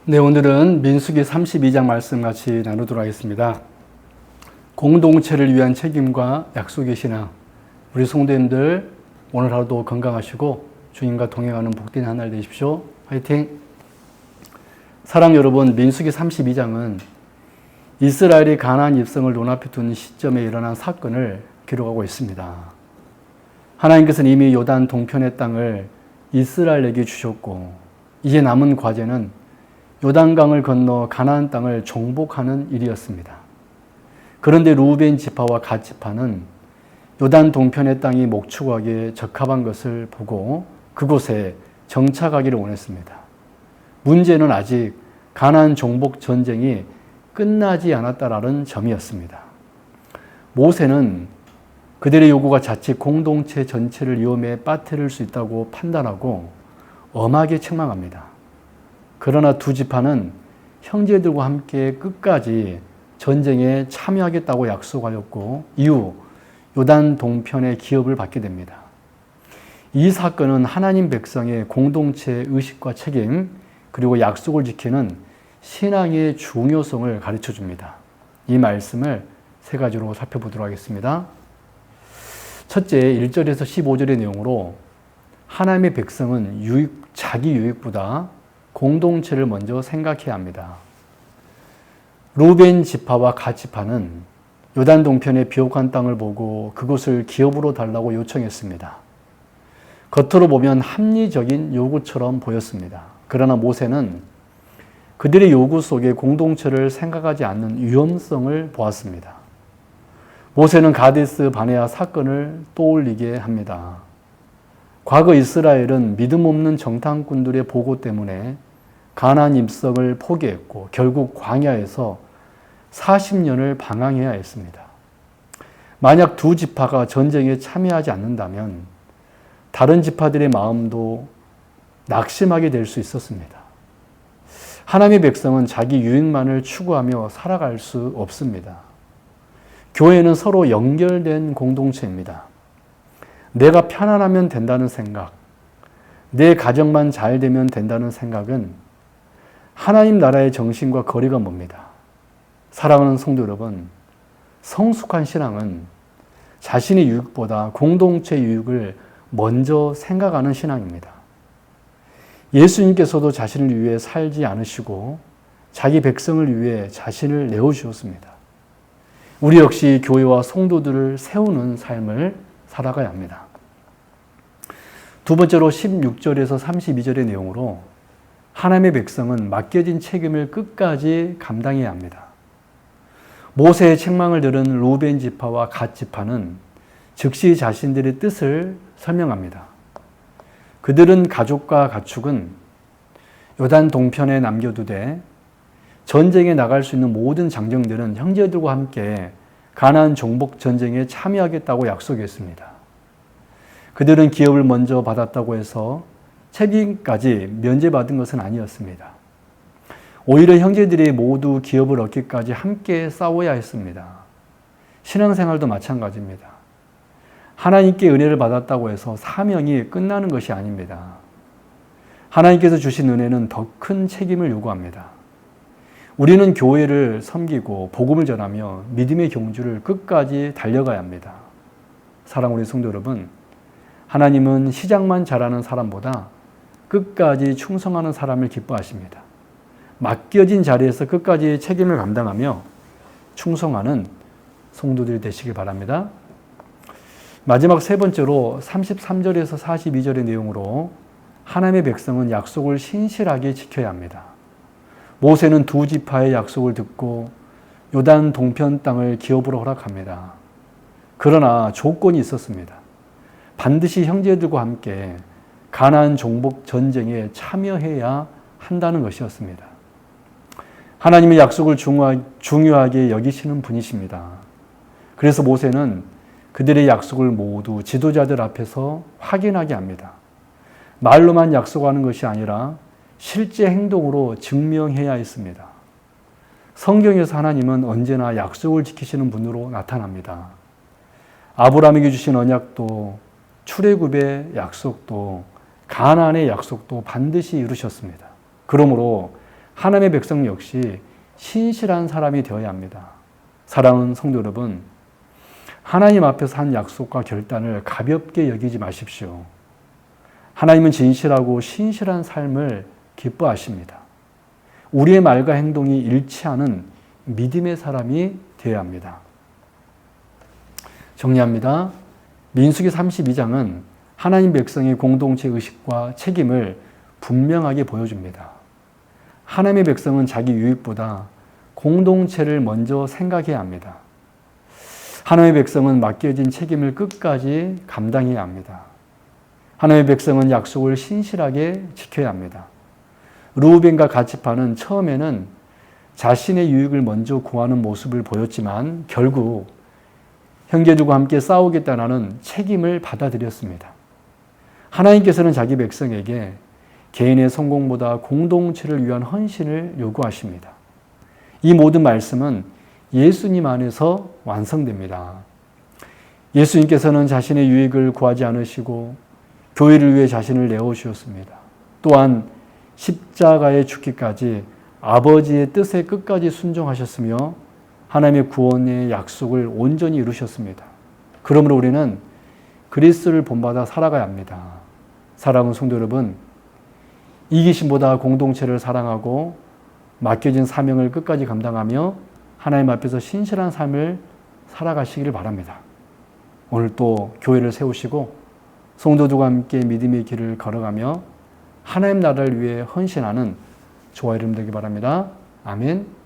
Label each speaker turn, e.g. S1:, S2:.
S1: 네, 오늘은 민수기 32장 말씀 같이 나누도록 하겠습니다. 공동체를 위한 책임과 약속의 신앙. 우리 성도님들 오늘 하루도 건강하시고 주님과 동행하는 복된 한 날 되십시오. 화이팅! 사랑 여러분, 민수기 32장은 이스라엘이 가나안 입성을 눈앞에 둔 시점에 일어난 사건을 기록하고 있습니다. 하나님께서는 이미 요단 동편의 땅을 이스라엘에게 주셨고 이제 남은 과제는 요단강을 건너 가나안 땅을 정복하는 일이었습니다. 그런데 루벤 지파와 갓 지파는 요단 동편의 땅이 목축하기에 적합한 것을 보고 그곳에 정착하기를 원했습니다. 문제는 아직 가나안 정복 전쟁이 끝나지 않았다라는 점이었습니다. 모세는 그들의 요구가 자칫 공동체 전체를 위험에 빠뜨릴 수 있다고 판단하고 엄하게 책망합니다. 그러나 두 지파는 형제들과 함께 끝까지 전쟁에 참여하겠다고 약속하였고 이후 요단 동편의 기업을 받게 됩니다. 이 사건은 하나님 백성의 공동체 의식과 책임 그리고 약속을 지키는 신앙의 중요성을 가르쳐 줍니다. 이 말씀을 세 가지로 살펴보도록 하겠습니다. 첫째, 1절에서 15절의 내용으로 하나님의 백성은 자기 유익보다 공동체를 먼저 생각해야 합니다. 루벤 지파와 갓 지파는 요단 동편의 비옥한 땅을 보고 그곳을 기업으로 달라고 요청했습니다. 겉으로 보면 합리적인 요구처럼 보였습니다. 그러나 모세는 그들의 요구 속에 공동체를 생각하지 않는 위험성을 보았습니다. 모세는 가데스 바네아 사건을 떠올리게 합니다. 과거 이스라엘은 믿음 없는 정탐꾼들의 보고 때문에 가나안 입성을 포기했고 결국 광야에서 40년을 방황해야 했습니다. 만약 두 지파가 전쟁에 참여하지 않는다면 다른 지파들의 마음도 낙심하게 될 수 있었습니다. 하나님의 백성은 자기 유익만을 추구하며 살아갈 수 없습니다. 교회는 서로 연결된 공동체입니다. 내가 편안하면 된다는 생각, 내 가정만 잘 되면 된다는 생각은 하나님 나라의 정신과 거리가 멉니다. 사랑하는 성도 여러분, 성숙한 신앙은 자신의 유익보다 공동체 유익을 먼저 생각하는 신앙입니다. 예수님께서도 자신을 위해 살지 않으시고 자기 백성을 위해 자신을 내어주셨습니다. 우리 역시 교회와 성도들을 세우는 삶을 살아가야 합니다. 두 번째로 16절에서 32절의 내용으로 하나님의 백성은 맡겨진 책임을 끝까지 감당해야 합니다. 모세의 책망을 들은 루벤 지파와 갓 지파는 즉시 자신들의 뜻을 설명합니다. 그들은 가족과 가축은 요단 동편에 남겨두되 전쟁에 나갈 수 있는 모든 장정들은 형제들과 함께 가나안 정복 전쟁에 참여하겠다고 약속했습니다. 그들은 기업을 먼저 받았다고 해서 책임까지 면제받은 것은 아니었습니다. 오히려 형제들이 모두 기업을 얻기까지 함께 싸워야 했습니다. 신앙생활도 마찬가지입니다. 하나님께 은혜를 받았다고 해서 사명이 끝나는 것이 아닙니다. 하나님께서 주신 은혜는 더 큰 책임을 요구합니다. 우리는 교회를 섬기고 복음을 전하며 믿음의 경주를 끝까지 달려가야 합니다. 사랑하는 우리 성도 여러분, 하나님은 시작만 잘하는 사람보다 끝까지 충성하는 사람을 기뻐하십니다. 맡겨진 자리에서 끝까지 책임을 감당하며 충성하는 성도들이 되시길 바랍니다. 마지막 세 번째로 33절에서 42절의 내용으로 하나님의 백성은 약속을 신실하게 지켜야 합니다. 모세는 두 지파의 약속을 듣고 요단 동편 땅을 기업으로 허락합니다. 그러나 조건이 있었습니다. 반드시 형제들과 함께 가나안 정복 전쟁에 참여해야 한다는 것이었습니다. 하나님의 약속을 중요하게 여기시는 분이십니다. 그래서 모세는 그들의 약속을 모두 지도자들 앞에서 확인하게 합니다. 말로만 약속하는 것이 아니라 실제 행동으로 증명해야 했습니다. 성경에서 하나님은 언제나 약속을 지키시는 분으로 나타납니다. 아브라함에게 주신 언약도 출애굽의 약속도 가나안의 약속도 반드시 이루셨습니다. 그러므로 하나님의 백성 역시 신실한 사람이 되어야 합니다. 사랑하는 성도 여러분, 하나님 앞에서 한 약속과 결단을 가볍게 여기지 마십시오. 하나님은 진실하고 신실한 삶을 기뻐하십니다. 우리의 말과 행동이 일치하는 믿음의 사람이 되어야 합니다. 정리합니다. 민수기 32장은 하나님 백성의 공동체 의식과 책임을 분명하게 보여줍니다. 하나님의 백성은 자기 유익보다 공동체를 먼저 생각해야 합니다. 하나님의 백성은 맡겨진 책임을 끝까지 감당해야 합니다. 하나님의 백성은 약속을 신실하게 지켜야 합니다. 르우벤과 갓지파는 처음에는 자신의 유익을 먼저 구하는 모습을 보였지만 결국 형제들과 함께 싸우겠다는 책임을 받아들였습니다. 하나님께서는 자기 백성에게 개인의 성공보다 공동체를 위한 헌신을 요구하십니다. 이 모든 말씀은 예수님 안에서 완성됩니다. 예수님께서는 자신의 유익을 구하지 않으시고 교회를 위해 자신을 내어주셨습니다. 또한 십자가에 죽기까지 아버지의 뜻에 끝까지 순종하셨으며 하나님의 구원의 약속을 온전히 이루셨습니다. 그러므로 우리는 그리스도를 본받아 살아가야 합니다. 사랑하는 성도 여러분, 이기심보다 공동체를 사랑하고 맡겨진 사명을 끝까지 감당하며 하나님 앞에서 신실한 삶을 살아가시기를 바랍니다. 오늘 또 교회를 세우시고 성도들과 함께 믿음의 길을 걸어가며 하나님 나라를 위해 헌신하는 저와 여러분 되기 바랍니다. 아멘.